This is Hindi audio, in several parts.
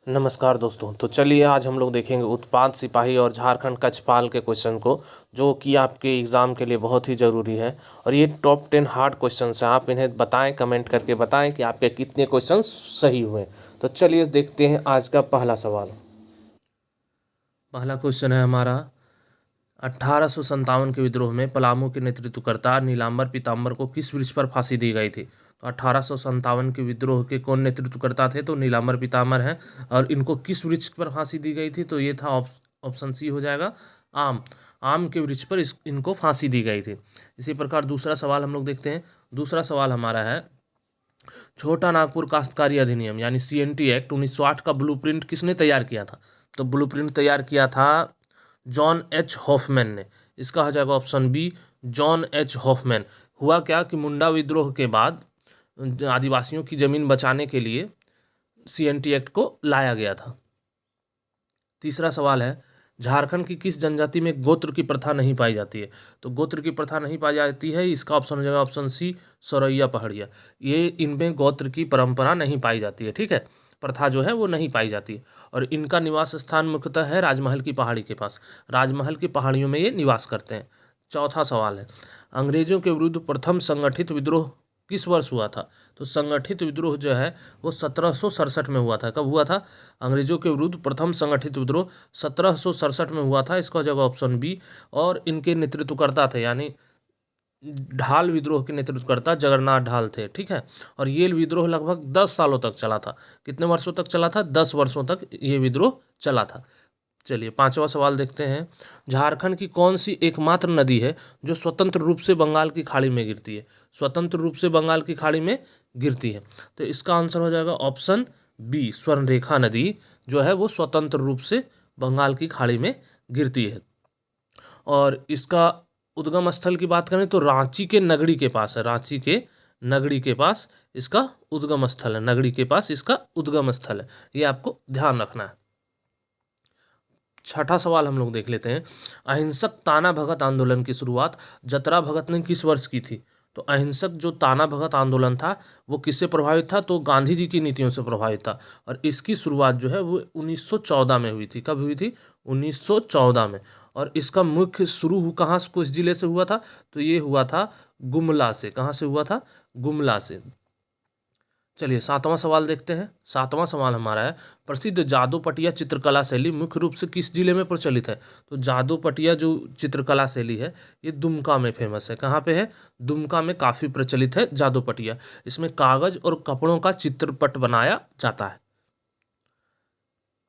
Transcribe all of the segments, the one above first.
नमस्कार दोस्तों। तो चलिए आज हम लोग देखेंगे उत्पाद सिपाही और झारखंड कक्षपाल के क्वेश्चन को, जो कि आपके एग्ज़ाम के लिए बहुत ही ज़रूरी है। और ये टॉप 10 हार्ड क्वेश्चंस हैं। आप इन्हें बताएं, कमेंट करके बताएं कि आपके कितने क्वेश्चन सही हुए। तो चलिए देखते हैं आज का पहला सवाल। पहला क्वेश्चन है हमारा, 1857 के विद्रोह में पलामू के नेतृत्वकर्ता नीलांबर पीताम्बर को किस वृक्ष पर फांसी दी गई थी? तो 1857 के विद्रोह के कौन नेतृत्वकर्ता थे? तो नीलांबर पीताम्बर हैं। और इनको किस वृक्ष पर फांसी दी गई थी? तो ये था ऑप्शन सी हो जाएगा, आम। आम के वृक्ष पर इनको फांसी दी गई थी। इसी प्रकार दूसरा सवाल हम लोग देखते हैं। दूसरा सवाल हमारा है, छोटा नागपुर काश्तकारी अधिनियम यानी CNT एक्ट 1908 का ब्लूप्रिंट किसने तैयार किया था? तो ब्लूप्रिंट तैयार किया था जॉन एच हॉफमैन ने। इसका हो जाएगा option B, John H Hoffman. हुआ क्या कि मुंडा विद्रोह के बाद आदिवासियों की ज़मीन बचाने के लिए CNT एक्ट को लाया गया था। तीसरा सवाल है, झारखंड की किस जनजाति में गोत्र की प्रथा नहीं पाई जाती है? तो गोत्र की प्रथा नहीं पाई जाती है, इसका ऑप्शन हो जाएगा ऑप्शन सी, सौरैया पहाड़िया। ये इनमें गोत्र की परंपरा नहीं पाई जाती है, ठीक है, प्रथा जो है वो नहीं पाई जाती है। और इनका निवास स्थान मुख्यतः है राजमहल की पहाड़ी के पास। राजमहल की पहाड़ियों में ये निवास करते हैं। चौथा सवाल है, अंग्रेजों के विरुद्ध प्रथम संगठित विद्रोह किस वर्ष हुआ था? तो संगठित विद्रोह जो है वो 1767 में हुआ था। कब हुआ था? अंग्रेजों के विरुद्ध प्रथम संगठित विद्रोह 1767 में हुआ था। इसका जगह ऑप्शन बी। और इनके नेतृत्वकर्ता थे, यानी ढाल विद्रोह के नेतृत्वकर्ता जगन्नाथ ढाल थे, ठीक है। और ये विद्रोह लगभग 10 सालों तक चला था। कितने वर्षों तक चला था? 10 वर्षों तक ये विद्रोह चला था। चलिए पांचवा सवाल देखते हैं। झारखंड की कौन सी एकमात्र नदी है जो स्वतंत्र रूप से बंगाल की खाड़ी में गिरती है? स्वतंत्र रूप से बंगाल की खाड़ी में गिरती है, तो इसका आंसर हो जाएगा ऑप्शन बी, स्वर्णरेखा नदी जो है वो स्वतंत्र रूप से बंगाल की खाड़ी में गिरती है। और इसका उद्गम स्थल की बात करें तो रांची के नगड़ी के पास है। रांची के नगड़ी के पास इसका उद्गम स्थल है। नगड़ी के पास इसका उद्गम स्थल है, ये आपको ध्यान रखना है। छठा सवाल हम लोग देख लेते हैं। अहिंसक ताना भगत आंदोलन की शुरुआत जतरा भगत ने किस वर्ष की थी? तो अहिंसक जो ताना भगत आंदोलन था वो किससे प्रभावित था? तो गांधी जी की नीतियों से प्रभावित था। और इसकी शुरुआत जो है वो 1914 में हुई थी। कब हुई थी? 1914 में। और इसका मुख्य शुरू कहाँ से, किस जिले से हुआ था? तो ये हुआ था गुमला से। कहाँ से हुआ था? गुमला से। चलिए सातवां सवाल देखते हैं। सातवां सवाल हमारा है, प्रसिद्ध जादू पटिया चित्रकला शैली मुख्य रूप से किस जिले में प्रचलित है? तो जादू पटिया जो चित्रकला शैली है ये दुमका में फेमस है। कहाँ पे है? दुमका में काफ़ी प्रचलित है जादू पटिया। इसमें कागज और कपड़ों का चित्रपट बनाया जाता है।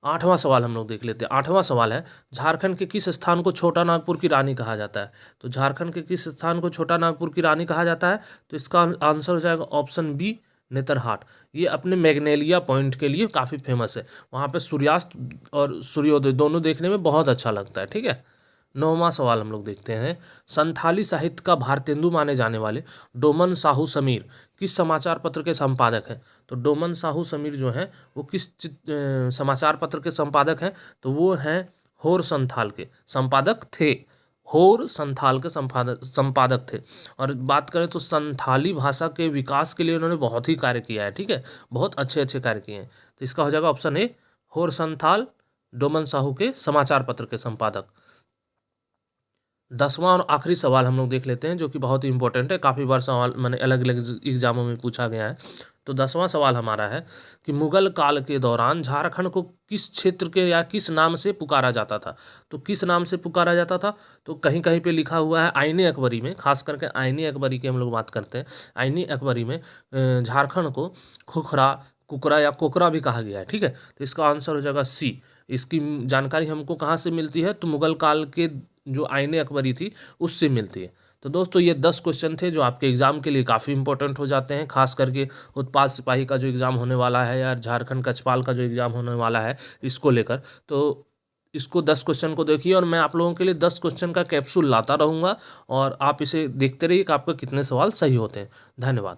आठवां सवाल हम लोग देख लेते हैं। आठवां सवाल है, झारखंड के किस स्थान को छोटा नागपुर की रानी कहा जाता है? तो झारखंड के किस स्थान को छोटा नागपुर की रानी कहा जाता है? तो इसका आंसर हो जाएगा ऑप्शन बी, नेतरहाट। ये अपने मैग्नेलिया पॉइंट के लिए काफ़ी फेमस है। वहाँ पे सूर्यास्त और सूर्योदय दोनों देखने में बहुत अच्छा लगता है, ठीक है। नौवां सवाल हम लोग देखते हैं। संथाली साहित्य का भारतेंदु माने जाने वाले डोमन साहू समीर किस समाचार पत्र के संपादक हैं? तो डोमन साहू समीर जो हैं वो किस समाचार पत्र के संपादक हैं? तो वो हैं होर संथाल के संपादक थे। होर संथाल के संपादक थे। और बात करें तो संथाली भाषा के विकास के लिए उन्होंने बहुत ही कार्य किया है, ठीक है, बहुत अच्छे अच्छे कार्य किए हैं। तो इसका हो जाएगा ऑप्शन ए, होर संथाल डोमन साहू के समाचार पत्र के संपादक। 10वां और आखिरी सवाल हम लोग देख लेते हैं, जो कि बहुत ही इंपॉर्टेंट है। काफ़ी बार सवाल मैंने अलग अलग एग्जामों में पूछा गया है। तो 10वां सवाल हमारा है कि मुगल काल के दौरान झारखंड को किस क्षेत्र के या किस नाम से पुकारा जाता था? तो किस नाम से पुकारा जाता था? तो कहीं कहीं पे लिखा हुआ है आईने अकबरी में, खास करके आईने अकबरी की हम लोग बात करते हैं। आईने अकबरी में झारखंड को खुखरा, कुकरा या कोकरा भी कहा गया है, ठीक है। तो इसका आंसर हो जाएगा सी। इसकी जानकारी हमको कहाँ से मिलती है? तो मुगल काल के जो आईने अकबरी थी उससे मिलती है। तो दोस्तों ये 10 क्वेश्चन थे जो आपके एग्ज़ाम के लिए काफ़ी इंपॉर्टेंट हो जाते हैं, खास करके उत्पाद सिपाही का जो एग्ज़ाम होने वाला है या झारखंड कक्षपाल का जो एग्ज़ाम होने वाला है इसको लेकर। तो इसको 10 क्वेश्चन को देखिए और मैं आप लोगों के लिए 10 क्वेश्चन का कैप्सूल लाता रहूँगा और आप इसे देखते रहिए कि आपके कितने सवाल सही होते हैं। धन्यवाद।